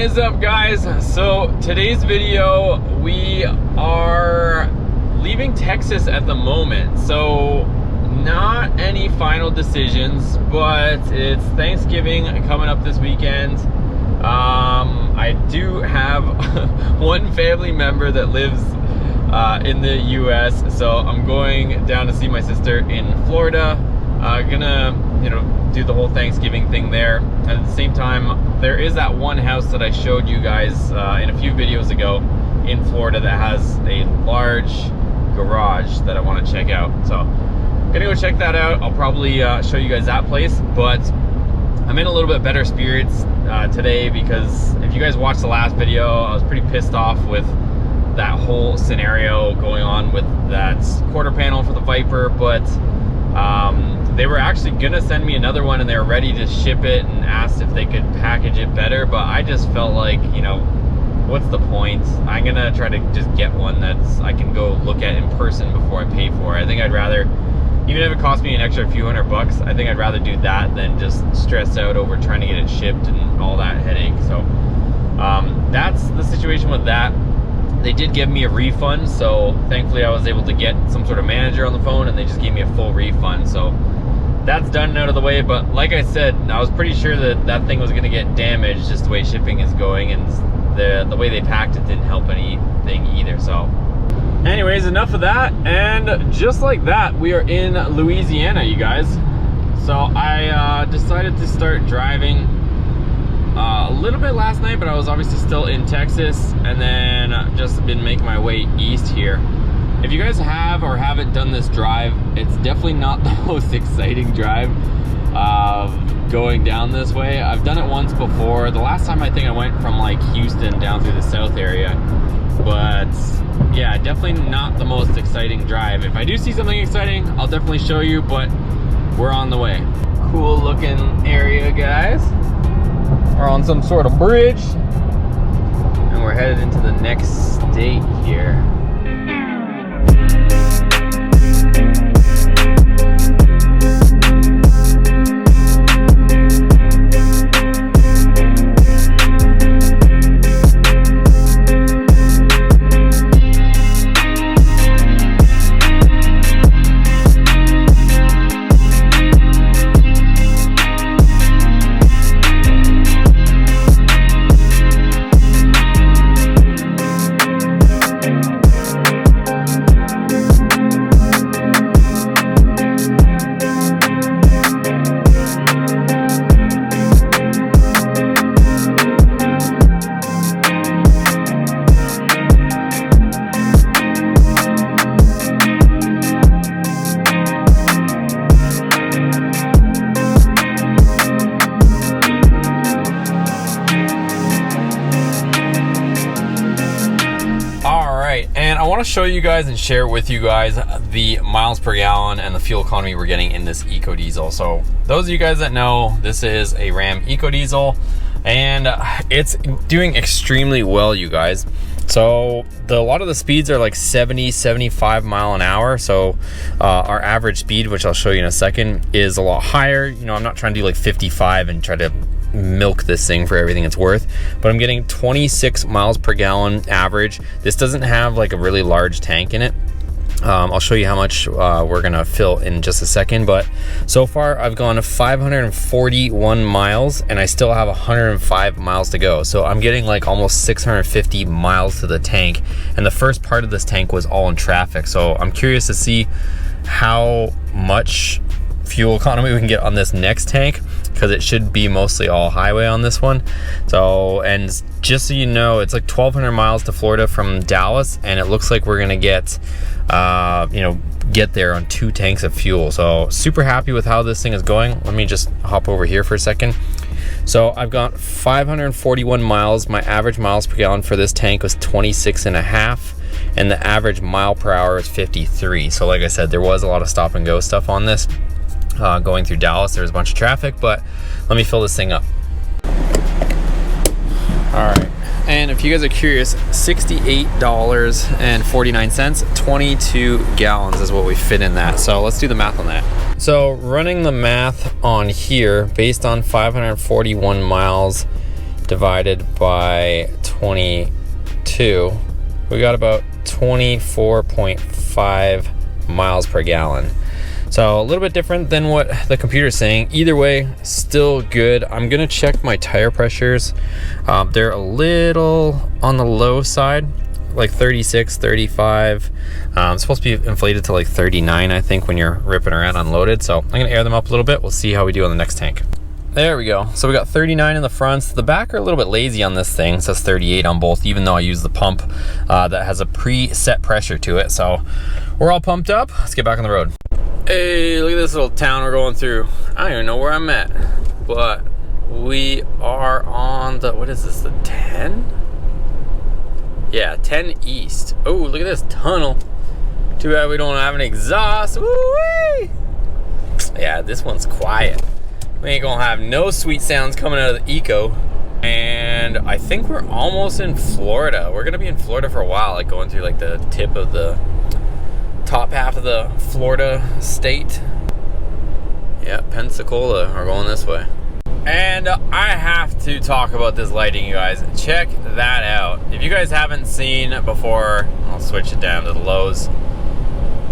is up, guys? So today's video, we are leaving Texas at the moment, so not any final decisions, but it's Thanksgiving coming up this weekend. I do have one family member that lives in the US, so I'm going down to see my sister in Florida. Gonna, do the whole Thanksgiving thing there. At the same time, there is that one house that I showed you guys in a few videos ago in Florida that has a large garage that I want to check out. So gonna go check that out. I'll probably show you guys that place, but I'm in a little bit better spirits today because if you guys watched the last video, I was pretty pissed off with that whole scenario going on with that quarter panel for the Viper, but they were actually gonna send me another one and they were ready to ship it and asked if they could package it better, but I just felt like, what's the point? I'm gonna try to just get one that's I can go look at in person before I pay for it. I think I'd rather, even if it costs me an extra few $100, I think I'd rather do that than just stress out over trying to get it shipped and all that headache. So that's the situation with that. They did give me a refund, so thankfully I was able to get some sort of manager on the phone and they just gave me a full refund. So that's done and out of the way, but like I said, I was pretty sure that that thing was gonna get damaged just the way shipping is going, and the way they packed it didn't help anything either. So anyways, enough of that, and just like that, we are in Louisiana, you guys. So I decided to start driving a little bit last night, but I was obviously still in Texas, and then just been making my way east here. If you guys have or haven't done this drive, it's definitely not the most exciting drive going down this way. I've done it once before. The last time I think I went from like Houston down through the south area, but yeah, definitely not the most exciting drive. If I do see something exciting, I'll definitely show you, but we're on the way. Cool looking area, guys. We're on some sort of bridge and we're headed into the next state here. And I want to show you guys and share with you guys the miles per gallon and the fuel economy we're getting in this eco diesel. So those of you guys that know, this is a Ram eco diesel and it's doing extremely well, you guys. So a lot of the speeds are like 70-75 mile an hour. So our average speed, which I'll show you in a second, is a lot higher. I'm not trying to do like 55 and try to milk this thing for everything it's worth, but I'm getting 26 miles per gallon average. This doesn't have like a really large tank in it. I'll show you how much we're gonna fill in just a second, but so far I've gone 541 miles and I still have 105 miles to go. So I'm getting like almost 650 miles to the tank, and the first part of this tank was all in traffic. So I'm curious to see how much fuel economy we can get on this next tank, because it should be mostly all highway on this one. So, and just so you know, it's like 1,200 miles to Florida from Dallas, and it looks like we're gonna get get there on 2 tanks of fuel. So super happy with how this thing is going. Let me just hop over here for a second. So I've got 541 miles. My average miles per gallon for this tank was 26.5, and the average mile per hour is 53. So like I said, there was a lot of stop and go stuff on this. Going through Dallas, there's a bunch of traffic, but let me fill this thing up. All right, and if you guys are curious, $68.49, 22 gallons is what we fit in that. So let's do the math on that. So running the math on here, based on 541 miles, divided by 22, we got about 24.5 miles per gallon. So a little bit different than what the computer's saying. Either way, still good. I'm gonna check my tire pressures. They're a little on the low side, like 36, 35. It's supposed to be inflated to like 39, I think, when you're ripping around unloaded. So I'm gonna air them up a little bit. We'll see how we do on the next tank. There we go. So we got 39 in the fronts. The back are a little bit lazy on this thing. It says 38 on both, even though I use the pump that has a preset pressure to it. So we're all pumped up. Let's get back on the road. Hey, look at this little town we're going through. I don't even know where I'm at, but we are on the, what is this, the 10? Yeah, 10 East. Oh, look at this tunnel. Too bad we don't have an exhaust. Woo-wee! Yeah, this one's quiet. We ain't gonna have no sweet sounds coming out of the eco. And I think we're almost in Florida. We're gonna be in Florida for a while, like going through like the tip of the top half of the Florida state. Yeah, Pensacola, we're going this way. And I have to talk about this lighting, you guys. Check that out. If you guys haven't seen before, I'll switch it down to the lows.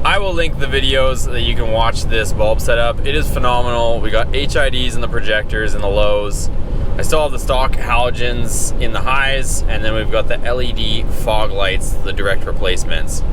I will link the videos that you can watch this bulb setup. It is phenomenal. We got HIDs in the projectors in the lows. I still have the stock halogens in the highs, and then we've got the LED fog lights, the direct replacements.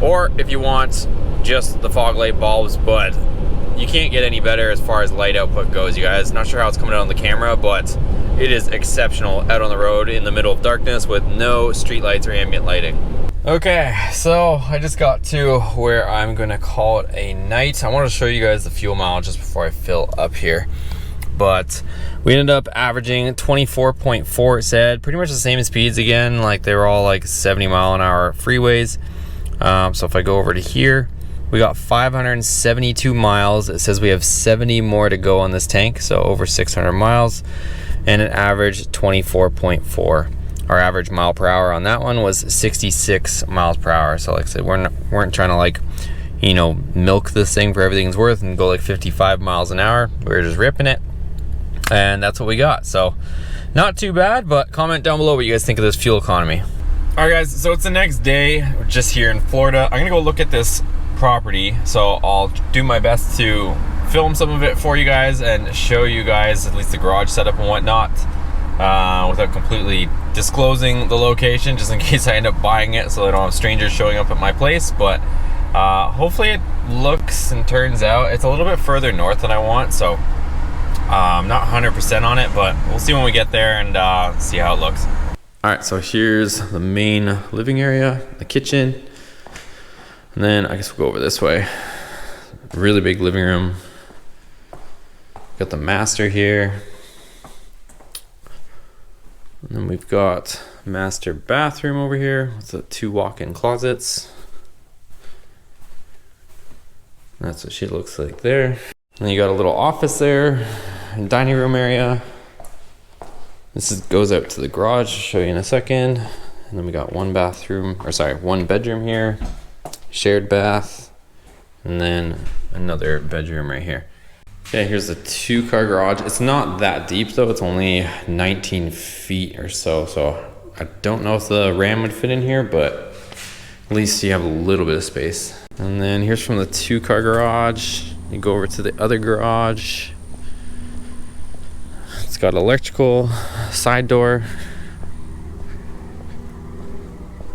Or if you want just the fog light bulbs, but you can't get any better as far as light output goes, you guys. Not sure how it's coming out on the camera, but it is exceptional out on the road in the middle of darkness with no street lights or ambient lighting. Okay, so I just got to where I'm gonna call it a night. I want to show you guys the fuel mileage just before I fill up here. But we ended up averaging 24.4, it said. Pretty much the same speeds again, like they were all like 70 mile an hour freeways. So if I go over to here, we got 572 miles. It says we have 70 more to go on this tank, so over 600 miles, and an average 24.4. Our average mile per hour on that one was 66 miles per hour. So like I said, we weren't trying to like, you know, milk this thing for everything it's worth and go like 55 miles an hour. We were just ripping it, and that's what we got. So not too bad, but comment down below what you guys think of this fuel economy. All right, guys, so it's the next day. We're just here in Florida. I'm gonna go look at this property, so I'll do my best to film some of it for you guys and show you guys at least the garage setup and whatnot, without completely disclosing the location, just in case I end up buying it so I don't have strangers showing up at my place. But hopefully it looks and turns out. It's a little bit further north than I want, so I'm not 100% on it, but we'll see when we get there and see how it looks. All right, so here's the main living area, the kitchen, and then I guess we'll go over this way. Really big living room. Got the master here. And then we've got master bathroom over here with the 2 walk-in closets. That's what she looks like there. And then you got a little office there, and dining room area. This goes out to the garage, I'll show you in a second. And then we got one bedroom here, shared bath, and then another bedroom right here. Okay, here's the 2-car garage. It's not that deep though, it's only 19 feet or so. So I don't know if the Ram would fit in here, but at least you have a little bit of space. And then here's from the 2-car garage. You go over to the other garage. It's got electrical, side door,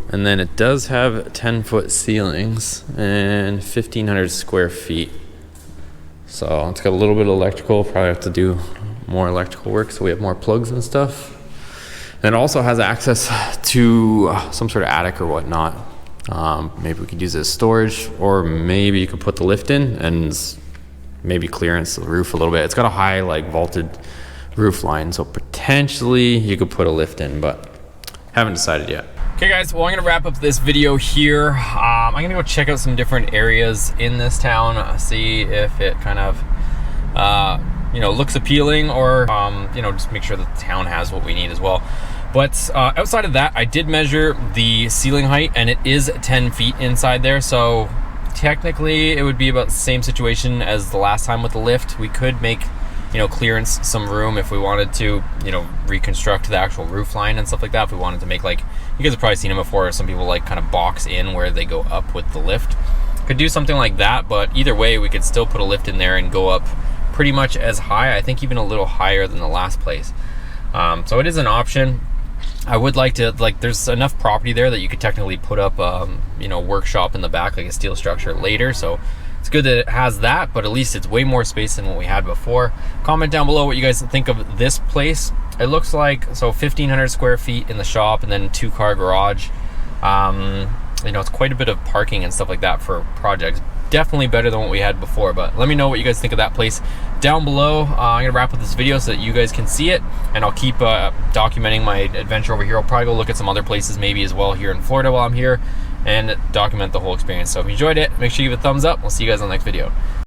and then it does have 10-foot ceilings and 1,500 square feet. So it's got a little bit of electrical. Probably have to do more electrical work, so we have more plugs and stuff. And it also has access to some sort of attic or whatnot. Maybe we could use it as storage, or maybe you could put the lift in and maybe clearance the roof a little bit. It's got a high like vaulted roof line, so potentially you could put a lift in, but haven't decided yet. Okay guys, well I'm gonna wrap up this video here. I'm gonna go check out some different areas in this town, see if it kind of you know, looks appealing, or you know, just make sure that the town has what we need as well. But outside of that, I did measure the ceiling height, and it is 10 feet inside there, so technically it would be about the same situation as the last time with the lift. We could make clearance, some room if we wanted to, reconstruct the actual roof line and stuff like that. If we wanted to make, like, you guys have probably seen them before, some people like kind of box in where they go up with the lift. Could do something like that, but either way, we could still put a lift in there and go up pretty much as high, I think even a little higher than the last place. So it is an option. I would like to, there's enough property there that you could technically put up, workshop in the back, like a steel structure later. So it's good that it has that, but at least it's way more space than what we had before. Comment down below what you guys think of this place. It looks like, 1,500 square feet in the shop and then 2-car garage. It's quite a bit of parking and stuff like that for projects. Definitely better than what we had before, but let me know what you guys think of that place down below. I'm gonna wrap up this video so that you guys can see it, and I'll keep documenting my adventure over here. I'll probably go look at some other places maybe as well here in Florida while I'm here and document the whole experience. So if you enjoyed it, make sure you give it a thumbs up. We'll see you guys on the next video.